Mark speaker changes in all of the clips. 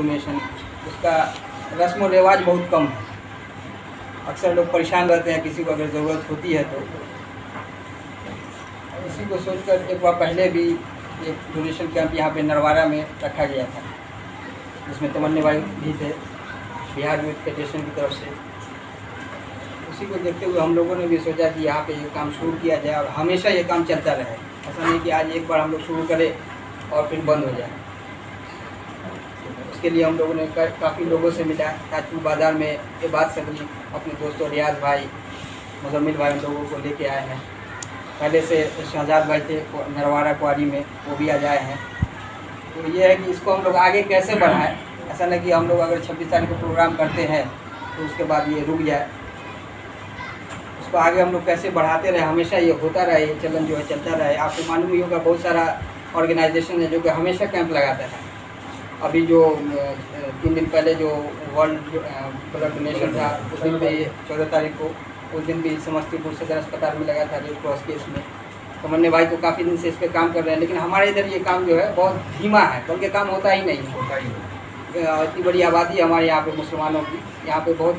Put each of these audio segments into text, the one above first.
Speaker 1: Donation, उसका रस्म व रिवाज बहुत कम है। अक्सर लोग परेशान रहते हैं किसी को अगर ज़रूरत होती है तो। इसी को सोचकर एक बार पहले भी एक डोनेशन कैंप यहाँ पे नरवारा में रखा गया था, जिसमें तमन्ने भाई भी थे बिहार यूथ फेडरेशन की तरफ से। उसी को देखते हुए हम लोगों ने भी सोचा कि यहाँ पे ये काम शुरू किया जाए और हमेशा ये काम चलता रहे। ऐसा नहीं कि आज एक बार हम लोग शुरू करें और फिर बंद हो जाए। उसके लिए हम लोगों ने काफ़ी लोगों से मिला। ताजपुर बाज़ार में ये बात सभी अपने दोस्तों रियाज भाई, मुजम्मिल भाई, उन लोगों को लेके आए हैं। पहले से शहजाद भाई थे नरवारा कुआरी में, वो भी आज आए हैं। तो ये है कि इसको हम लोग आगे कैसे बढ़ाएं। ऐसा नहीं कि हम लोग अगर 26 तारीख को प्रोग्राम करते हैं तो उसके बाद ये रुक जाए। उसको आगे हम लोग कैसे बढ़ाते रहे, हमेशा ये होता रहे, ये चलन जो है चलता रहे। आपको मालूम ही होगा बहुत सारा ऑर्गेनाइजेशन है जो कि हमेशा कैंप लगाता है। अभी जो 3 दिन पहले जो वर्ल्ड ब्लड डोनेशन था, उस दिन भी 14 तारीख को, उस दिन भी समस्तीपुर सदर अस्पताल में लगा था रेड क्रॉस केस में। तमन्ने भाई तो काफ़ी दिन से इस पर काम कर रहे हैं, लेकिन हमारे इधर ये काम जो है बहुत धीमा है, बल्कि काम होता ही नहीं। इतनी बड़ी आबादी है हमारे यहाँ पे मुसलमानों की, यहाँ पे बहुत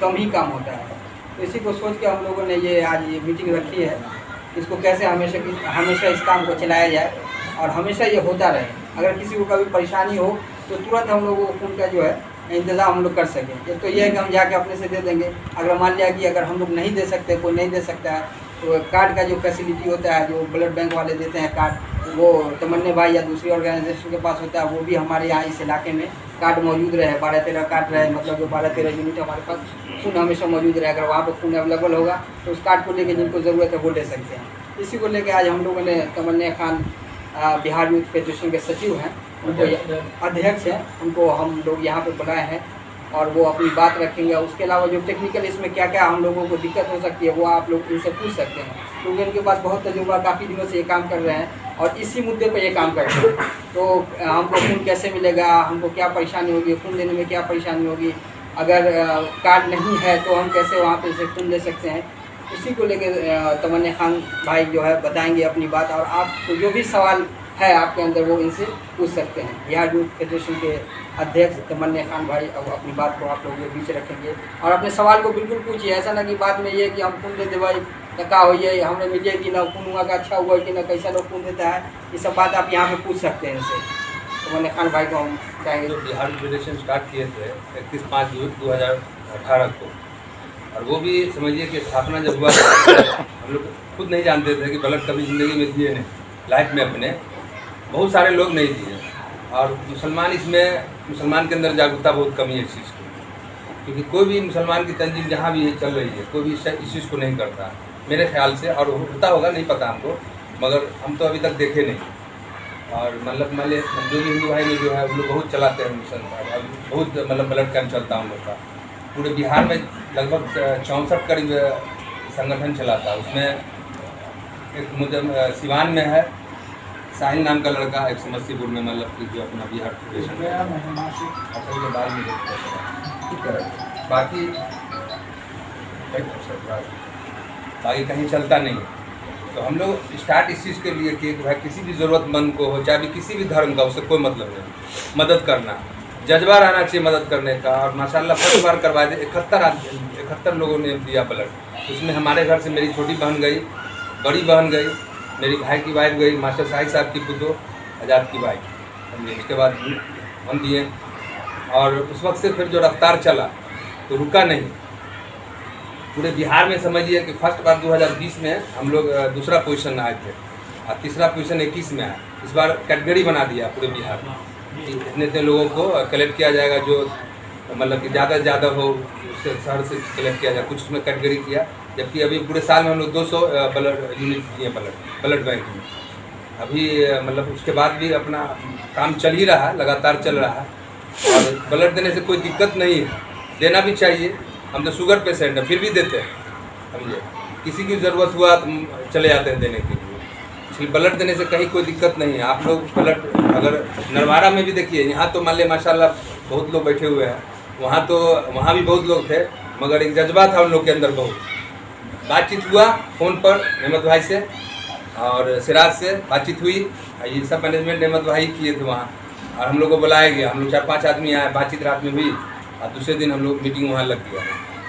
Speaker 1: कम ही काम होता है। तो इसी को सोच के हम लोगों ने ये आज ये मीटिंग रखी है, इसको कैसे हमेशा इस काम को चलाया जाए और हमेशा ये होता रहे। अगर किसी को कभी परेशानी हो तो तुरंत हम लोगों को उनका जो है इंतज़ाम हम लोग कर सकें। तो ये है कि हम जाके अपने से दे देंगे। अगर मान लिया कि अगर हम लोग नहीं दे सकते, कोई नहीं दे सकता है, तो कार्ड का जो फैसिलिटी होता है, जो ब्लड बैंक वाले देते हैं कार्ड, वो तमन्ने भाई या दूसरी ऑर्गेनाइजेशन के पास होता है, वो भी हमारे यहाँ इस इलाके में कार्ड मौजूद रहे, 12-13 कार्ड रहे, मतलब जो 12-13 यूनिट हमारे पास खून हमेशा मौजूद रहे। अगर वहाँ पर खून अवेलेबल होगा तो उस कार्ड को लेकर जिनको ज़रूरत है वो ले सकते हैं। इसी को लेकर आज हम लोगों ने तमन्ने खान बिहार यूथ फेडरेशन के सचिव हैं, उनको अध्यक्ष हैं, उनको हम लोग यहाँ पे बुलाए हैं और वो अपनी बात रखेंगे। उसके अलावा जो टेक्निकल इसमें क्या क्या हम लोगों को दिक्कत हो सकती है वो आप लोग इनसे पूछ सकते हैं, क्योंकि इनके पास बहुत तजुर्बा, काफ़ी दिनों से ये काम कर रहे हैं और इसी मुद्दे पर ये काम कर रहे हैं। तो हमको खून कैसे मिलेगा, हमको क्या परेशानी होगी, खून देने में क्या परेशानी होगी, अगर कार्ड नहीं है तो हम कैसे वहाँ पे से खून ले सकते हैं, उसी को लेकर तमन्ने खान भाई जो है बताएंगे अपनी बात। और आपको जो भी सवाल है आपके अंदर वो इनसे पूछ सकते हैं। बिहार यूथ फेडरेशन के अध्यक्ष तमन्ने खान भाई अब अपनी बात को आप लोगों के बीच रखेंगे और अपने सवाल को बिल्कुल पूछिए। ऐसा ना कि बात में ये कि हम खून देते भाई तो क्या हो ये हमने मिले कि ना, खून हुआ का अच्छा हुआ कि ना, कैसा लोग खून देता है, ये सब बात आप यहाँ पे पूछ सकते हैं इनसे। तमन्ने खान भाई को हम कहेंगे।
Speaker 2: जो बिहार फेडरेशन स्टार्ट किए थे 31/5/2018 को, और वो भी समझिए कि स्थापना जब हुआ हम लोग खुद नहीं जानते थे कि ब्लड कभी ज़िंदगी में दिए नहीं, लाइफ में अपने बहुत सारे लोग नहीं दिए। और मुसलमान के अंदर जागरूकता बहुत कमी है इस चीज़ की, क्योंकि कोई भी मुसलमान की तंजीम जहाँ भी चल रही है कोई भी इस चीज़ को नहीं करता मेरे ख्याल से, और होता होगा नहीं पता हमको, मगर हम तो अभी तक देखे नहीं। और मतलब जो भी हिंदू भाई में जो है वो लोग बहुत चलाते हैं मुसलमान, बहुत मतलब ब्लड कैंप चलता है हम लोग का। पूरे बिहार में लगभग 64 करीब संगठन चलाता है। उसमें एक मुझे सिवान में है साहिल नाम का लड़का, एक समस्तीपुर में मतलब कि जो अपना बिहार फेडरेशन बाकी कहीं चलता नहीं। तो हम लोग स्टार्ट इस चीज़ के लिए किए कि भाई किसी भी ज़रूरतमंद को हो, चाहे भी किसी भी धर्म का, उससे कोई मतलब नहीं, मदद करना, जज्बा रहना चाहिए मदद करने का। और माशाल्लाह फर्स्ट बार करवाए थे 71 लोगों ने दिया ब्लड। उसमें हमारे घर से मेरी छोटी बहन गई, बड़ी बहन गई, मेरी भाई की वाइफ गई, मास्टर साहब की पुतो, आज़ाद की वाइफ। उसके बाद हम दिए और उस वक्त से फिर जो रफ्तार चला तो रुका नहीं। पूरे बिहार में समझिए कि फर्स्ट बार 2020 में हम लोग दूसरा पोजीशन आए थे और तीसरा पोजीशन 21 में आया। इस बार कैटेगरी बना दिया पूरे बिहार में, इतने लोगों को कलेक्ट किया जाएगा जो मतलब कि ज़्यादा से ज़्यादा हो उससे शहर से कलेक्ट किया जाए, कुछ उसमें कैटेगरी किया। जबकि अभी पूरे साल में हम लोग 200 ब्लड यूनिट दिए ब्लड बैंक में। अभी मतलब उसके बाद भी अपना काम चल ही रहा है, लगातार चल रहा है और ब्लड देने से कोई दिक्कत नहीं है, देना भी चाहिए। हम तो शुगर पेशेंट हैं फिर भी देते हैं, समझिए किसी की ज़रूरत हुआ तो चले जाते हैं देने के लिए। इसलिए ब्लड देने से कहीं कोई दिक्कत नहीं है। आप लोग ब्लड अगर नरवारा में भी देखिए, यहाँ तो मान लिया माशाल्लाह बहुत लोग बैठे हुए हैं, वहाँ भी बहुत लोग थे, मगर एक जज्बा था उन लोग के अंदर। बहुत बातचीत हुआ फ़ोन पर अहमद भाई से और सिराज से बातचीत हुई, ये सब मैनेजमेंट अहमद भाई किए थे वहाँ। और हम लोग को बुलाया गया, हम लोग 4-5 आदमी आए, बातचीत रात में हुई और दूसरे दिन हम लोग मीटिंग वहाँ लग गया।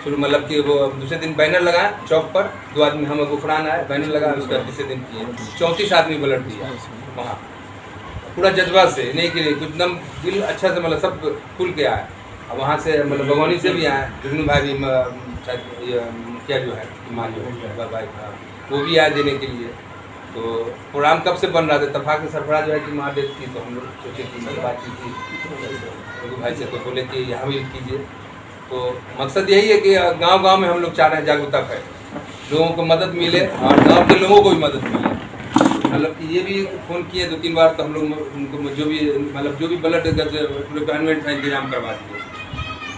Speaker 2: शुरू मतलब कि वो दूसरे दिन बैनर लगा चौक पर, 2 आदमी हम गुफरान आए, बैनर लगा, उसके बाद तीसरे दिन किए 34 आदमी ब्लड दिया वहाँ, पूरा जज्बा से, नहीं कि कुछ एकदम दिल अच्छा से मतलब सब खुल के आए। और वहाँ से मतलब भगवानी से भी आए, जुगनू भाई भी क्या जो है माँ जो है भाई, हाँ वो भी आए देने के लिए। तो प्रोग्राम कब से बन रहा था, इत्तेफाक से सरफराज जो है कि माँ डेथ थी, तो हम लोग सोचे कि बातचीत की भाई से, तो बोले कि यहाँ भी कीजिए। तो मकसद यही है कि गांव-गांव में हम लोग चाह रहे हैं जागरूकता फैले, लोगों को मदद मिले और गांव के लोगों को भी मदद मिले। मतलब कि ये भी फ़ोन किए 2-3 बार, तो हम लोग उनको जो भी मतलब जो भी ब्लड रिक्वायरमेंट का इंतजाम करवा दिए।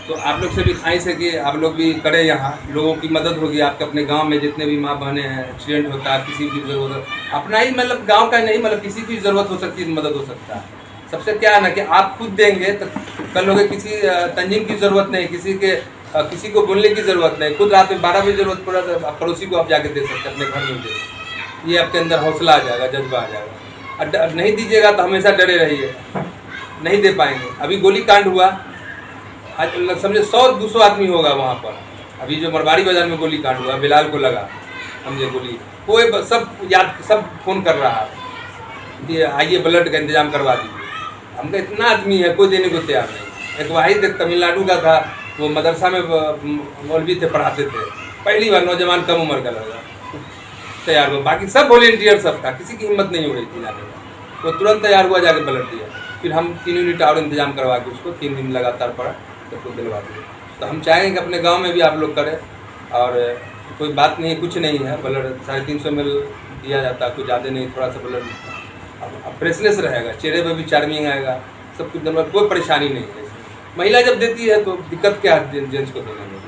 Speaker 2: तो आप लोग से भी ख्वाहिश है कि आप लोग भी करें, यहाँ लोगों की मदद होगी। आपके अपने गांव में जितने भी माँ बहनें हैं, एक्सीडेंट होता है, किसी की ज़रूरत, अपना ही मतलब गांव का नहीं, मतलब किसी की ज़रूरत हो सकती है, मदद हो सकता है। सबसे क्या है ना कि आप खुद देंगे तो कल होगे, किसी तंजीम की ज़रूरत नहीं, किसी को बोलने की ज़रूरत नहीं, खुद रात में 12 बजे ज़रूरत पड़ा तो पड़ोसी को आप जाके दे सकते हैं, अपने घर में दे। ये आपके अंदर हौसला आ जाएगा, जज्बा आ जाएगा। और नहीं दीजिएगा तो हमेशा डरे रहिए, नहीं दे पाएंगे। अभी गोली कांड हुआ, आज समझे 100-200 आदमी होगा वहाँ पर। अभी जो मरवाड़ी बाजार में गोली कांड हुआ, बिलाल को लगा, समझे गोली, कोई सब फ़ोन कर रहा है कि आइए ब्लड का इंतजाम करवा दीजिए। हमका इतना आदमी है, कोई देने को तैयार नहीं। एक वाहिद तमिलनाडु का था, वो मदरसा में मौलवी थे, पढ़ाते थे, पहली बार नौजवान कम उम्र का लगा तैयार हुआ, बाकी सब वॉलेंटियर सब था, किसी की हिम्मत नहीं हो रही थी जाने का। वो तुरंत तैयार हुआ, जाके ब्लड दिया। फिर हम 3 यूनिट और इंतजाम करवा के उसको 3 दिन लगातार पड़ा, सबको दिलवा दिया। तो हम चाहेंगे कि अपने गांव में भी आप लोग करें, और कोई बात नहीं, कुछ नहीं है, ब्लड 350 ml दिया जाता है, कुछ ज़्यादा नहीं, थोड़ा सा ब्लड फ्रेशनेस रहेगा, चेहरे पर भी चार्मिंग आएगा, सब कुछ नंबर, कोई परेशानी नहीं है। महिला जब देती है तो दिक्कत क्या है जेंट्स को देने में।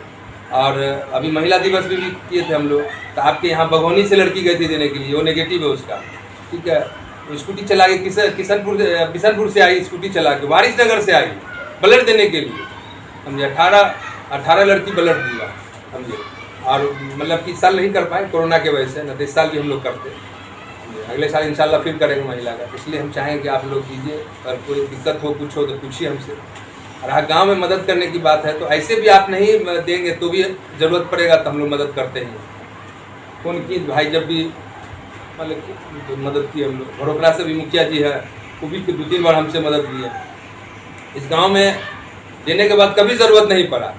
Speaker 2: और अभी महिला दिवस भी किए थे हम लोग, तो आपके यहाँ बघौनी से लड़की गई थी देने के लिए, वो नेगेटिव है उसका, ठीक है। स्कूटी चला के बिशनपुर से आई, स्कूटी चला के वारिसनगर से आई ब्लड देने के लिए, समझे। 18 लड़की ब्लड दिया, समझे। और मतलब कि इस साल नहीं कर पाए कोरोना के वजह से, न तो इस साल भी हम लोग करते, अगले साल इंशाल्लाह फिर करेंगे महिला का। इसलिए हम चाहेंगे कि आप लोग कीजिए, अगर कोई दिक्कत हो, कुछ हो तो पूछिए हमसे। और हाँ, गाँव में मदद करने की बात है तो ऐसे भी आप नहीं देंगे तो भी ज़रूरत पड़ेगा तो हम लोग मदद करते हैं। फ़ोन की भाई जब भी मतलब तो मदद की हम लोग। भरोकरा से भी मुखिया जी है, वो भी 2-3 बार हमसे मदद ली है। इस गांव में देने के बाद कभी ज़रूरत नहीं पड़ा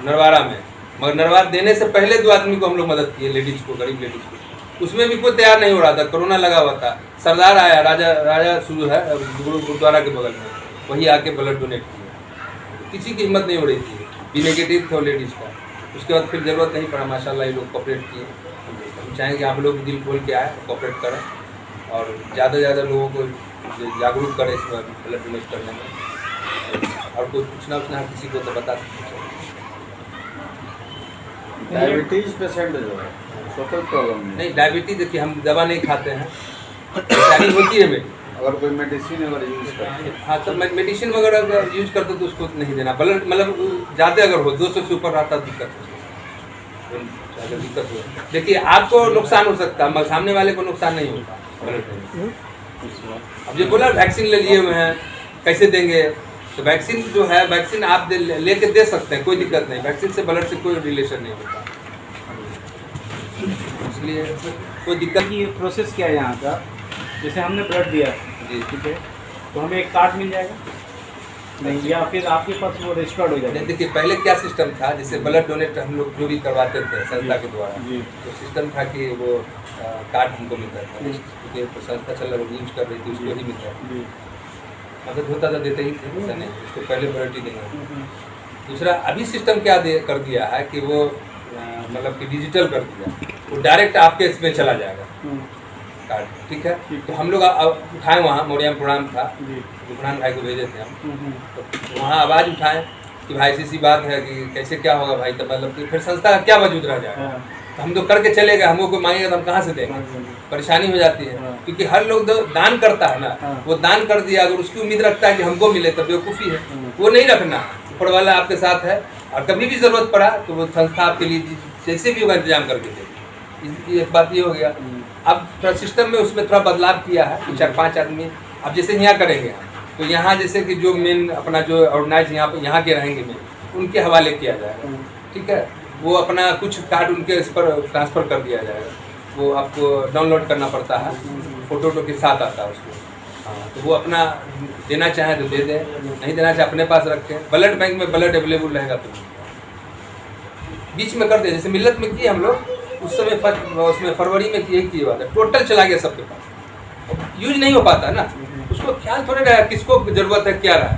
Speaker 2: नरवारा में, मगर नरवार देने से पहले 2 आदमी को हम लोग मदद किए, लेडीज़ को, गरीब लेडीज़ को। उसमें भी कोई तैयार नहीं हो रहा था, कोरोना लगा हुआ था। सरदार आया, राजा शुरू है गुरुद्वारा के बगल में, वही आके ब्लड डोनेट किया। किसी की हिम्मत नहीं हो रही थी, भी नेगेटिव थे लेडीज़ का। उसके बाद फिर ज़रूरत नहीं पड़ा, माशाल्लाह ये लोग कोऑपरेट किए। हम चाहेंगे आप लोग दिल खोल के आए, कोऑपरेट करें और ज़्यादा से ज़्यादा लोगों को जागरूक करें इस ब्लड डोनेट करने में। और कोई पूछना किसी को तो बता सकते।
Speaker 3: डायबिटीज पेशेंट जो है सोशल प्रॉब्लम
Speaker 2: नहीं, डायबिटीज देखिए हम दवा नहीं खाते हैं, परेशानी होती है मेरी।
Speaker 3: अगर कोई मेडिसिन अगर यूज़ करते हैं,
Speaker 2: हाँ तो मेडिसिन वगैरह अगर यूज़ करते तो उसको नहीं देना। ब्लड मतलब ज़्यादा अगर हो 200 से ऊपर रहता दिक्कत हो। देखिए आपको नुकसान हो सकता है, मगर सामने वाले को नुकसान नहीं होता ब्लड। अब जो बोला वैक्सीन ले लिए हुए हैं, कैसे देंगे? तो वैक्सीन जो है, वैक्सीन आप लेके दे सकते हैं, कोई दिक्कत नहीं। वैक्सीन से ब्लड से कोई रिलेशन नहीं होता, इसलिए कोई दिक्कत।
Speaker 4: ये प्रोसेस क्या है यहाँ का? जैसे हमने ब्लड दिया
Speaker 2: जी,
Speaker 4: ठीक है, तो हमें एक कार्ड मिल जाएगा नहीं, या फिर आपके पास वो रजिस्टर्ड हो जाएगा?
Speaker 2: देखिए पहले क्या सिस्टम था, जैसे ब्लड डोनेट हम लोग जो भी करवाते थे संस्था के द्वारा, तो सिस्टम था कि वो कार्ड हमको मिलता था, क्योंकि तो संस्था चल रही यूज कर रही थी, उसको ही मिलता था। मदद होता था, देते ही थे, ऐसा नहीं, उसको पहले प्रायोरिटी देना। दूसरा अभी सिस्टम क्या कर दिया है कि वो मतलब कि डिजिटल कर दिया, वो डायरेक्ट आपके इसमें चला जाएगा कार्ड, ठीक है। तो हम लोग उठाए, वहाँ मोरिया में प्रोग्राम था, गुफरान भाई को भेजे थे हम, तो वहाँ आवाज़ उठाएं कि भाई ऐसी बात है कि कैसे क्या होगा भाई, तो मतलब कि फिर संस्था का क्या वजूद रह जाएगा। तो हम तो करके चले गए, हमको कोई मांगेगा तो हम कहाँ से देंगे, परेशानी हो जाती है। क्योंकि हर लोग दान करता है ना, वो दान कर दिया, अगर उसकी उम्मीद रखता है कि हमको मिले तो बेवकूफ़ी है, वो नहीं रखना। ऊपर वाला आपके साथ है, और कभी भी ज़रूरत पड़ा तो वो संस्था आपके लिए जैसे भी होगा इंतजाम करके देगी। एक बात ये हो गया। अब थोड़ा सिस्टम में उसमें थोड़ा बदलाव किया है कि 4-5 आदमी अब जैसे यहाँ करेंगे हम, तो यहाँ जैसे कि जो मेन अपना जो ऑर्गेनाइज यहाँ के रहेंगे मेन, उनके हवाले किया जाएगा, ठीक है। वो अपना कुछ कार्ड उनके इस पर ट्रांसफ़र कर दिया जाएगा, वो आपको डाउनलोड करना पड़ता है, फ़ोटो के साथ आता है उसको। हाँ, तो वो अपना देना चाहें तो दे दें, नहीं देना चाहे अपने पास रखें। ब्लड बैंक में ब्लड अवेलेबल रहेगा तो बीच में कर दे, जैसे मिल्लत में किए हम लोग उस समय उसमें फरवरी में यही किया हुआ था, टोटल चला गया सबके पास, यूज नहीं हो पाता ना, उसको ख्याल थोड़े रहा किसको ज़रूरत है क्या रहा।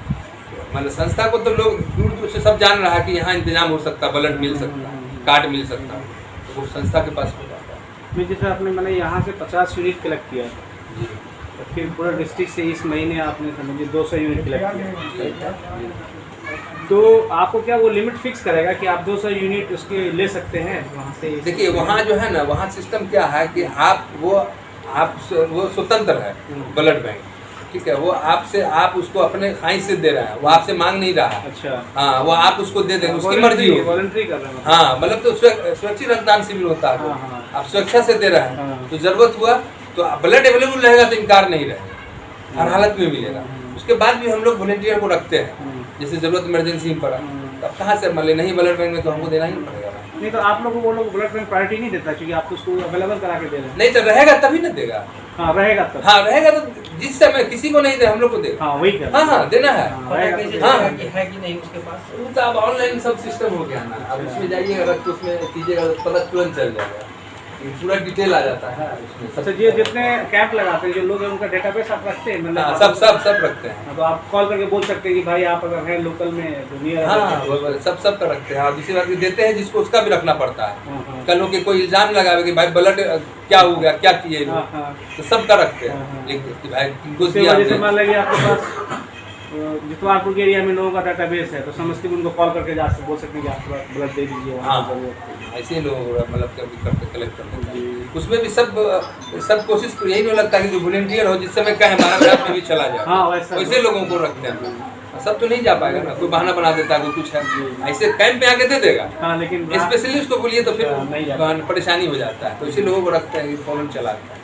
Speaker 2: मतलब संस्था को तो लोग दूर दूर से सब जान रहा है कि यहाँ इंतजाम हो सकता, ब्लड मिल सकता, कार्ड मिल सकता, तो वो संस्था के पास हो जाता है।
Speaker 4: मैं जैसे आपने मैंने यहाँ से 50 यूनिट कलेक्ट किया, तो फिर पूरा डिस्ट्रिक्ट से इस महीने आपने समझिए 200 यूनिट कलेक्ट किया, तो आपको क्या वो लिमिट फिक्स करेगा कि आप 200 यूनिट उसके ले सकते हैं वहाँ से?
Speaker 2: देखिए वहाँ जो है ना, वहाँ सिस्टम क्या है कि वो स्वतंत्र है ब्लड बैंक, ठीक है। वो आपसे आप उसको अपने खाई से दे रहा है, वो आपसे मांग नहीं रहा है।
Speaker 4: अच्छा।
Speaker 2: हाँ, वो आप उसको दे देंगे, उसकी मर्जी हो,
Speaker 4: वॉलंटरी कर रहे हैं।
Speaker 2: हाँ, मतलब तो सुरक्षित रक्तदान शिविर होता है,
Speaker 4: हाँ।
Speaker 2: आप स्वेच्छा से दे रहे हैं, तो जरूरत हुआ तो ब्लड अवेलेबल रहेगा तो इनकार नहीं रहेगा, हर हालत में मिलेगा। उसके बाद भी हम लोग वॉलंटियर को रखते हैं, जैसे जरूरत इमरजेंसी में पड़ा तब कहाँ से मान ले नहीं ब्लड बैंक में, तो हमको देना ही पड़ेगा।
Speaker 4: नहीं तो आप लोगों को वो लोग ब्लड बैंक प्रायोरिटी नहीं देता क्योंकि आप उसको अवेलेबल करा के दे रहे हैं।
Speaker 2: नहीं तो रहेगा तभी ना देगा।
Speaker 4: हाँ रहेगा तब।
Speaker 2: हाँ रहेगा तो जिस समय किसी को नहीं दे हम लोग को दे।
Speaker 4: हाँ वही कर।
Speaker 2: हाँ हाँ देना है।
Speaker 4: रहेगा
Speaker 1: कैसे
Speaker 4: तो।
Speaker 2: हाँ।
Speaker 1: चलेगा कि है कि नहीं उसके पास?
Speaker 2: वो तो अब ऑनलाइन सब सिस्टम हो गया ना, अब उसमें जाइएगा रक्त उसमें कीजिएगा तो पता तुरंत चल जाएगा, पूरा डिटेल आ जाता है उसमें।
Speaker 4: अच्छा, ये जितने कैंप लगाते हैं जो लोग हैं उनका डेटाबेस आप रखते हैं? मतलब
Speaker 2: हाँ, सब रखते हैं।
Speaker 4: तो आप कॉल करके बोल सकते हैं कि भाई आप अगर हैं लोकल में तो नियर।
Speaker 2: हाँ सब का रखते हैं। और दूसरी बात देते हैं जिसको उसका भी रखना पड़ता है।
Speaker 4: हाँ।
Speaker 2: कल हो के कोई इल्जाम लगावे कि भाई ब्लड क्या हो गया, क्या किए लोग,
Speaker 4: हाँ।
Speaker 2: तो सबका रखते
Speaker 4: हाँ।
Speaker 2: हैं लिख के कि भाई किनको
Speaker 4: उसके
Speaker 2: दिया
Speaker 4: वजह से
Speaker 2: हमने।
Speaker 4: मान लीजिए आपके पास जितवारपुर के एरिया में लोगों का डाटाबेस है तो समस्तीपुर उनको कॉल करके जा बोल सकते हैं कि आप ब्लड दे दीजिए वहाँ
Speaker 2: हाँ,
Speaker 4: जरूरत है।
Speaker 2: ऐसे ही लोग मतलब कभी करते कलेक्ट करते हैं। उसमें भी सब कोशिश यही नहीं लगता कि जो वॉलंटियर हो जिस समय क्या हमारा ग्राफ में भी चला जाए,
Speaker 4: हाँ, वैसे
Speaker 2: लोगों को रखते हैं। सब तो नहीं जा पाएगा ना, कोई बहाना बना देता है, कोई कुछ है, ऐसे कैंप में आके दे देगा।
Speaker 4: हाँ लेकिन
Speaker 2: स्पेशली उसको बोलिए तो
Speaker 4: नहीं
Speaker 2: फिर परेशानी हो जाता है, तो इसी लोगों को रखते हैं, फौरन चलाते हैं।